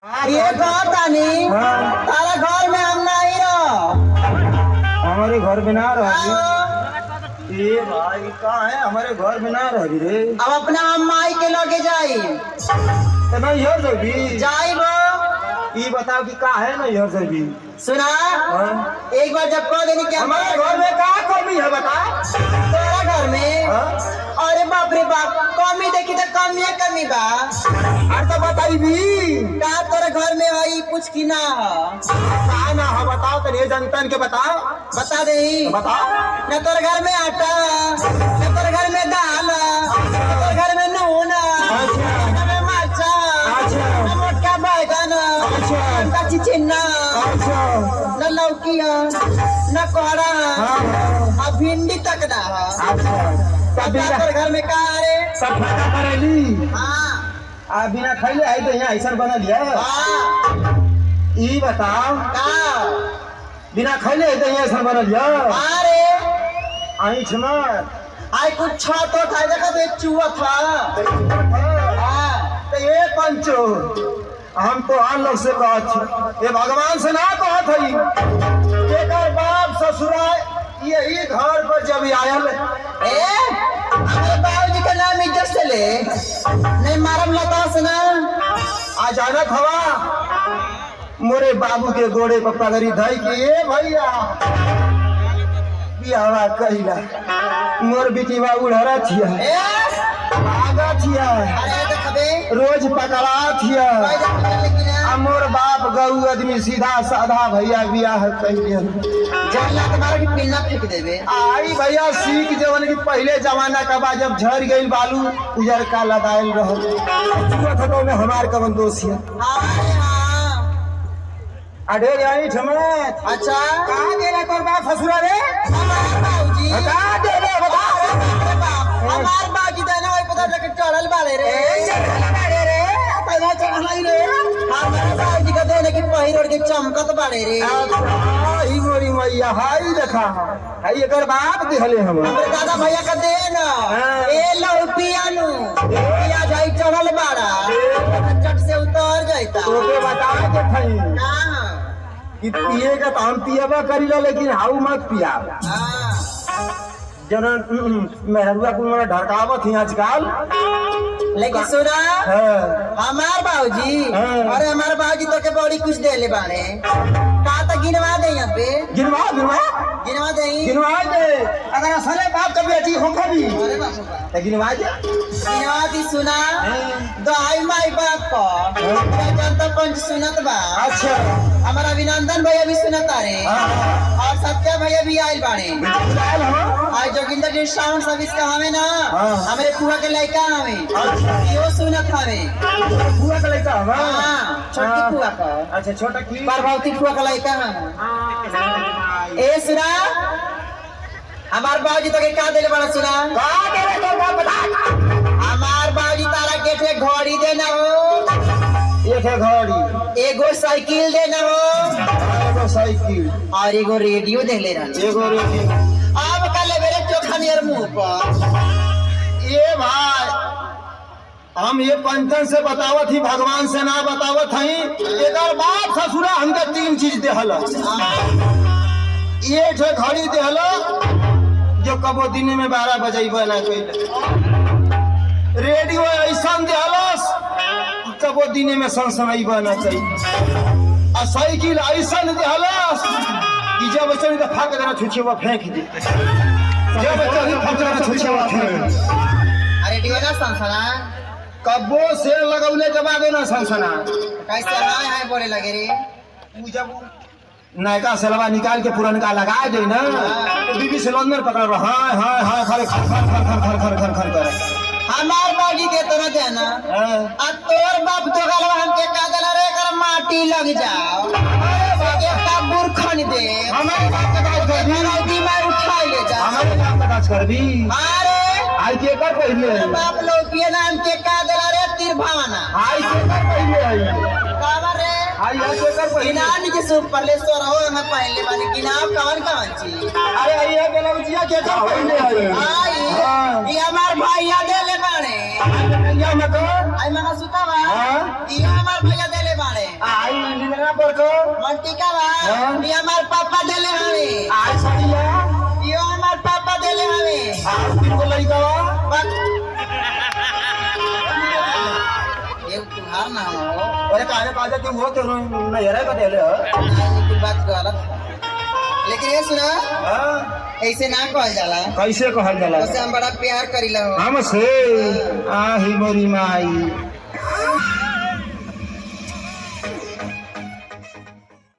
ये तानी तारा घर में हम नहीं रहो। हमारे घर में ना रह। ये भाई कहाँ है? हमारे घर में ना रह रे। अब अपना अम्माई के लगे जाई तो नहीं हो जाएगी। जाई वो ये बताओ कि का है नहीं हो जाएगी। सुना एक बार जब कह देनी कि हमारे घर में क्या कमी है बता। तेरा घर में अरे बाप रे बाप कमी देखी तो कमी है कमी बा। अरे तो बताई भी का तेरे घर में है कुछ की ना का ना है बताओ तो ये जनतन के बताओ। बता दे बताओ न तेरे घर में आटा न तेरे घर में दाल न तेरे घर में नून न में मरचा न मोटका बैगन न चिचिन्ना न लौकी न कोहरा अब भिंडी तक ना तेरे घर में का रे सब फायदा करेली। हाँ आ बिना खैले आई तो यहाँ ऐसा बना लिया। ये बताओ का बिना खैले आई तो यहाँ ऐसा बना लिया। अरे आई छमर आई कुछ छा तो था देखा तो एक चूहा था। तो ये पंचो हम तो आन लोग से कहत ये भगवान से ना कहत हई। एकर बाप ससुरा यही घर पर जब आयल हमारे बाबूजी का नाम इज्जत से ले नहीं मारम लता से ना आ जानत हवा मोरे बाबू के गोड़े पर पगड़ी धई के ये भैया बियावा कहिला मोर बिटिवा उड़रा थिया आगा थिया रोज पकड़ा थिया। मोर बाप गऊ आदमी सीधा साधा भैया बियाह कहिए फेंक देवे। आई भैया सीख जवन की पहले जमाना का बा जब झड़ गई बालू उजर का लगायल रहो में हमार कवन दोष है। अरे आई ठमत अच्छा कहाँ गेला तोर बाप ससुरा रे? हमार बाबूजी कहाँ गेले बता। हमार बाबूजी देना वही पता लेके चढ़ल बाड़े रे पहला चढ़ल रे हमारे बाबूजी का देने की पहिर और के चमकत बाड़े रे। ही मोरी मैया हाई देखा हाई एकर बाप दिहले हम हमरे दादा भैया का दे ना ए लो पियानु पिया जाई चढ़ल बाड़ा चट से उतर जाता। तोके बता के थई हां कि पिए का हम पियबा करिला लेकिन हाउ मत पिया। जन मेहरुआ को मेरा ढड़कावत ही आजकल। लेकिन सुना हमार बाबूजी अरे हमार बाबूजी तो के बड़ी कुछ दे ले बाड़े का तो गिनवा दे यहाँ पे गिनवा गिनवा गिनवा दे गिनवा दे अगर असले बाप का बेटी हो कभी अरे बाप रे बाप तो गिनवा दे गिनवा दी सुना दहाई माई बाप को जनता पंच सुनत बा। अच्छा हमारा अभिनंदन भैया भी सुनत रे और सत्या भैया भी आयल बाड़े। आज जोगिंदर जी साउंड सर्विस का हमें ना हमारे फुआ के लड़का हमें यो सुनत हमें फुआ का लड़का हवा छोटी फुआ का। अच्छा छोटा की प्रभावती फुआ का लड़का ए सुना हमार बाबूजी तो के का देले बड़ा सुना का देले तो बाप बता। हमार बाबूजी तारा के थे घड़ी देना हो एक है घड़ी एगो साइकिल देना हो एगो साइकिल और एगो रेडियो दे ले रहा। एगो रेडियो अब कल मेरे चोखा नियर मुंह पर ये भाई हम ये पंचन से बतावत ही भगवान से ना बतावत हई। एकर बाप ससुरा हमके तीन चीज देहल ये जो घड़ी देहल जो कबो दिन में 12 बजे ना कइले रेडियो ऐसा देहलस कबो दिन में सनसनाई बना चाहिए और साइकिल ऐसा देहलस कि जब चली तो फाक देना छुछेवा फेंक दे जब चली फाक देना छुछेवा फेंक रेडियो ना सनसना कब्बो से लगौले के बाद ना सनसना कैसे हाय हाय बोले लगे रे तू जब नयका सलवा निकाल के पुरनका लगा दे ना तो बीबी सिलेंडर पकड़ रहा हाय हाय हाय खर खर खर खर खर खर खर खर कर हमार बाबूजी के तो ना देना आ तोर बाप तो गलवा हमके का देला रे कर माटी लग जाओ अरे का बुरखन दे हमारे बाप का काज कर दी नदी में उठाई ले जा हमारे बाप का काज कर दी अरे आई के कर पहले बाप लोग के नाम के का देला रे तिरभावना आई के कर पहले आई कावर रे आई के कर पहले गिनान के सुप पर ले सो रहो मैं पहले वाली गिनाव कवन कवन चीज अरे आई है बेलौजिया के कर पहले आई ये हमार भैया देले बाड़े आई मत आई मगा सुतावा ये हमार भैया देले देले बाड़े आई इंजीनियर पर को मंटिका बा हाँ। ये हमार पापा देले हवे आई सड़िया यो हमार पापा देले हवे आई तीन को लड़का बा ये तुम्हार ना हो अरे काहे काहे तू हो तो नहीं रे का देले ये बात गलत लेकिन ये सुना हां ऐसे ना कहल जाला कैसे कहल जाला उससे हम बड़ा प्यार करीला हमसे आही मोरी माई